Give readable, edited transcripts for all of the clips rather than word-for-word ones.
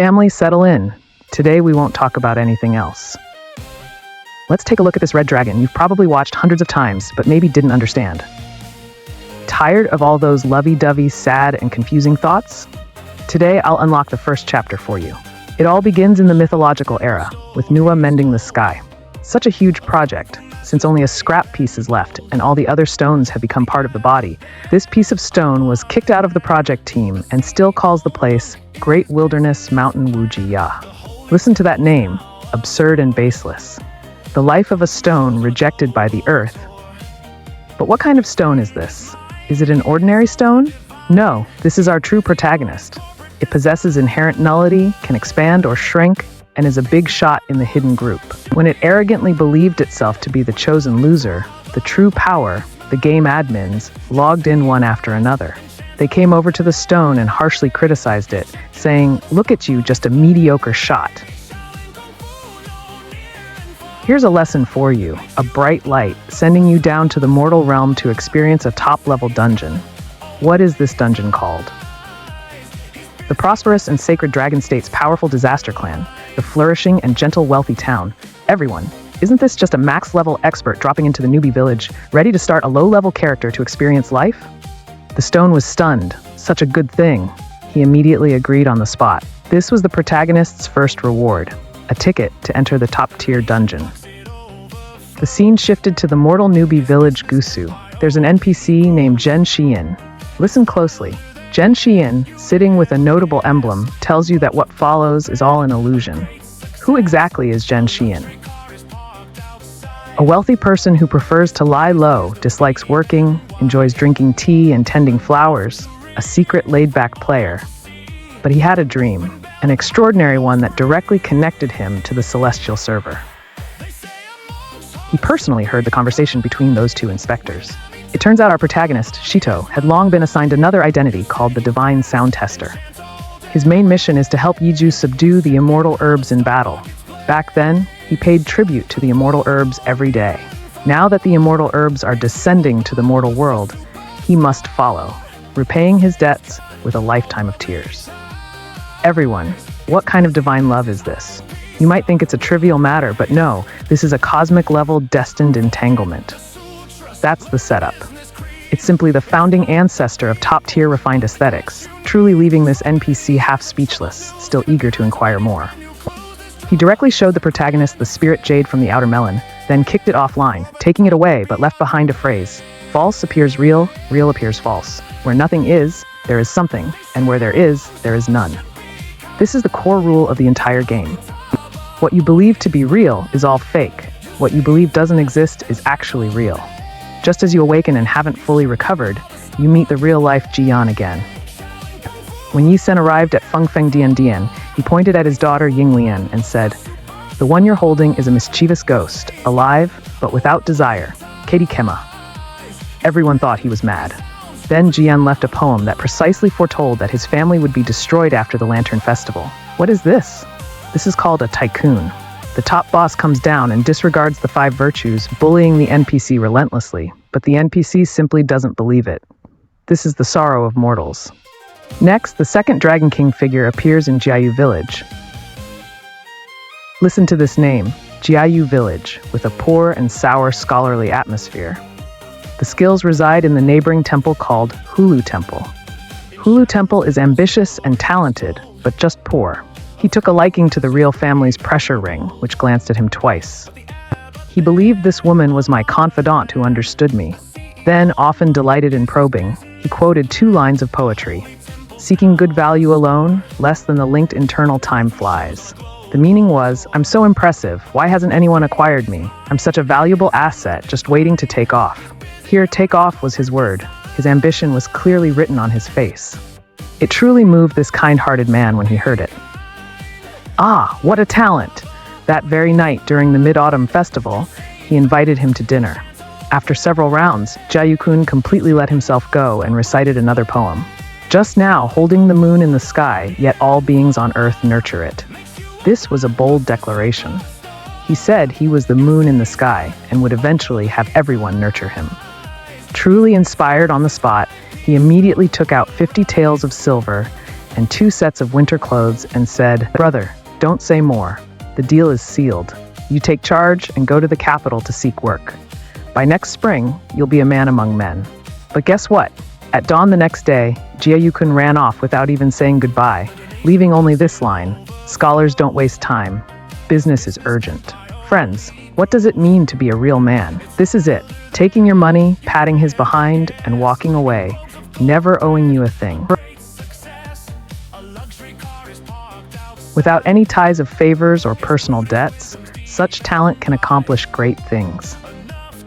Family, settle in. Today we won't talk about anything else. Let's take a look at this red dragon you've probably watched hundreds of times, but maybe didn't understand. Tired of all those lovey-dovey, sad, and confusing thoughts? Today I'll unlock the first chapter for you. It all begins in the mythological era, with Nuwa mending the sky. Such a huge project, since only a scrap piece is left and all the other stones have become part of the body. This piece of stone was kicked out of the project team and still calls the place Great Wilderness Mountain Wujiya. Listen to that name, absurd and baseless. The life of a stone rejected by the earth. But what kind of stone is this? Is it an ordinary stone? No, this is our true protagonist. It possesses inherent nullity, can expand or shrink, and is a big shot in the hidden group. When it arrogantly believed itself to be the chosen loser, the true power, the game admins, logged in one after another. They came over to the stone and harshly criticized it, saying, "Look at you, just a mediocre shot." Here's a lesson for you, a bright light, sending you down to the mortal realm to experience a top-level dungeon. What is this dungeon called? The prosperous and sacred Dragon State's powerful disaster clan, the flourishing and gentle wealthy town. Everyone, isn't this just a max-level expert dropping into the newbie village, ready to start a low-level character to experience life? The stone was stunned. Such a good thing. He immediately agreed on the spot. This was the protagonist's first reward, a ticket to enter the top-tier dungeon. The scene shifted to the mortal newbie village Gusu. There's an NPC named Jen Xian. Listen closely. Jen Xian, sitting with a notable emblem, tells you that what follows is all an illusion. Who exactly is Jen Xian? A wealthy person who prefers to lie low, dislikes working, enjoys drinking tea and tending flowers, a secret laid-back player. But he had a dream, an extraordinary one that directly connected him to the celestial server. He personally heard the conversation between those two inspectors. It turns out our protagonist, Shito, had long been assigned another identity called the Divine Sound Tester. His main mission is to help Yiju subdue the immortal herbs in battle. Back then, he paid tribute to the immortal herbs every day. Now that the immortal herbs are descending to the mortal world, he must follow, repaying his debts with a lifetime of tears. Everyone, what kind of divine love is this? You might think it's a trivial matter, but no, this is a cosmic-level destined entanglement. That's the setup. It's simply the founding ancestor of top-tier refined aesthetics, truly leaving this NPC half speechless, still eager to inquire more. He directly showed the protagonist the spirit jade from the outer melon, then kicked it offline, taking it away but left behind a phrase. False appears real, real appears false. Where nothing is, there is something, and where there is none. This is the core rule of the entire game. What you believe to be real is all fake. What you believe doesn't exist is actually real. Just as you awaken and haven't fully recovered, you meet the real-life Jian again. When Yi Sen arrived at Fengfeng Dian Dian, he pointed at his daughter Ying Lian and said, "The one you're holding is a mischievous ghost, alive, but without desire. Katie Kema." Everyone thought he was mad. Then Jian left a poem that precisely foretold that his family would be destroyed after the Lantern Festival. What is this? This is called a tycoon. The top boss comes down and disregards the 5 virtues, bullying the NPC relentlessly, but the NPC simply doesn't believe it. This is the sorrow of mortals. Next, the second Dragon King figure appears in Jiayu Village. Listen to this name, Jiayu Village, with a poor and sour scholarly atmosphere. The skills reside in the neighboring temple called Hulu Temple. Hulu Temple is ambitious and talented, but just poor. He took a liking to the real family's pressure ring, which glanced at him twice. He believed this woman was my confidant who understood me. Then, often delighted in probing, he quoted 2 lines of poetry. "Seeking good value alone, less than the linked internal time flies." The meaning was, "I'm so impressive, why hasn't anyone acquired me? I'm such a valuable asset, just waiting to take off." Here, take off was his word. His ambition was clearly written on his face. It truly moved this kind-hearted man when he heard it. Ah, what a talent! That very night during the Mid-Autumn Festival, he invited him to dinner. After several rounds, Jiayu-kun completely let himself go and recited another poem. "Just now, holding the moon in the sky, yet all beings on earth nurture it." This was a bold declaration. He said he was the moon in the sky and would eventually have everyone nurture him. Truly inspired on the spot, he immediately took out 50 taels of silver and 2 sets of winter clothes and said, "Brother, don't say more. The deal is sealed. You take charge and go to the capital to seek work. By next spring, you'll be a man among men." But guess what? At dawn the next day, Jiayukun ran off without even saying goodbye, leaving only this line: "Scholars don't waste time. Business is urgent." Friends, what does it mean to be a real man? This is it. Taking your money, patting his behind, and walking away, never owing you a thing. Without any ties of favors or personal debts, such talent can accomplish great things.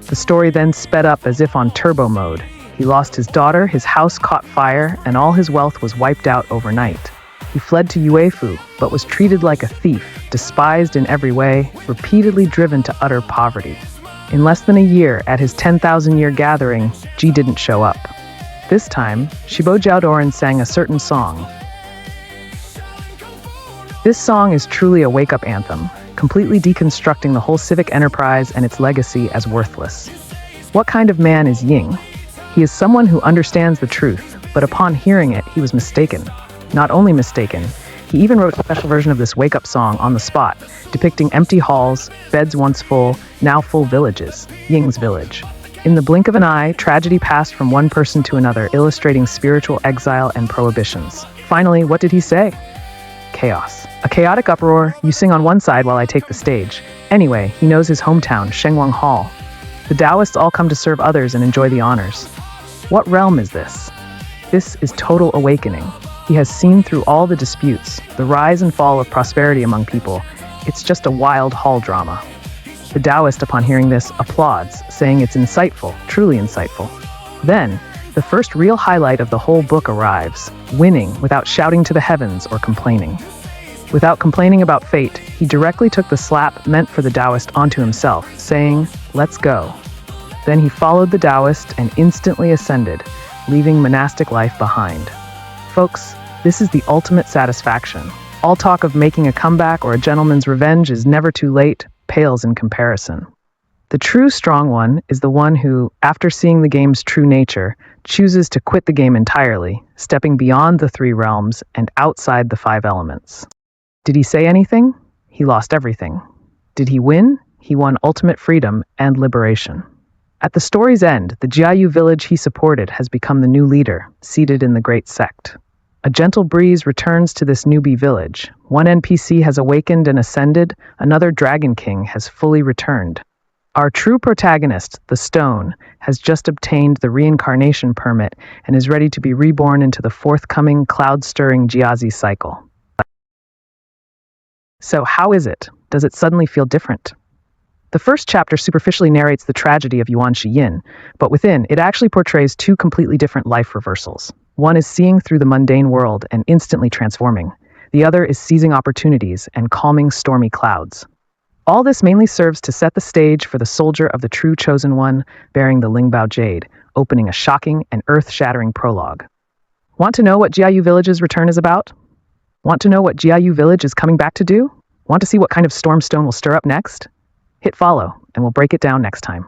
The story then sped up as if on turbo mode. He lost his daughter, his house caught fire, and all his wealth was wiped out overnight. He fled to Uefu, but was treated like a thief, despised in every way, repeatedly driven to utter poverty. In less than a year, at his 10,000-year gathering, Ji didn't show up. This time, Shibo Jiaodoran sang a certain song. This song is truly a wake-up anthem, completely deconstructing the whole civic enterprise and its legacy as worthless. What kind of man is Ying? He is someone who understands the truth, but upon hearing it, he was mistaken. Not only mistaken, he even wrote a special version of this wake-up song on the spot, depicting empty halls, beds once full, now full villages, Ying's village. In the blink of an eye, tragedy passed from one person to another, illustrating spiritual exile and prohibitions. Finally, what did he say? Chaos. A chaotic uproar, you sing on one side while I take the stage. Anyway, he knows his hometown, Shengwang Hall. The Taoists all come to serve others and enjoy the honors. What realm is this? This is total awakening. He has seen through all the disputes, the rise and fall of prosperity among people. It's just a wild hall drama. The Taoist, upon hearing this, applauds, saying it's insightful, truly insightful. Then, the first real highlight of the whole book arrives, winning without shouting to the heavens or complaining. Without complaining about fate, he directly took the slap meant for the Taoist onto himself, saying, "Let's go." Then he followed the Taoist and instantly ascended, leaving monastic life behind. Folks, this is the ultimate satisfaction. All talk of making a comeback or a gentleman's revenge is never too late, pales in comparison. The true strong one is the one who, after seeing the game's true nature, chooses to quit the game entirely, stepping beyond the 3 realms and outside the 5 elements. Did he say anything? He lost everything. Did he win? He won ultimate freedom and liberation. At the story's end, the Jiayu village he supported has become the new leader, seated in the great sect. A gentle breeze returns to this newbie village. One NPC has awakened and ascended, another Dragon King has fully returned. Our true protagonist, the Stone, has just obtained the reincarnation permit and is ready to be reborn into the forthcoming cloud-stirring Jiazi cycle. So how is it? Does it suddenly feel different? The first chapter superficially narrates the tragedy of Yuan Shiyin, but within, it actually portrays 2 completely different life reversals. One is seeing through the mundane world and instantly transforming. The other is seizing opportunities and calming stormy clouds. All this mainly serves to set the stage for the soldier of the true chosen one, bearing the Lingbao Jade, opening a shocking and earth-shattering prologue. Want to know what Jiayu Village's return is about? Want to know what Jiayu Village is coming back to do? Want to see what kind of storm Stone will stir up next? Hit follow, and we'll break it down next time.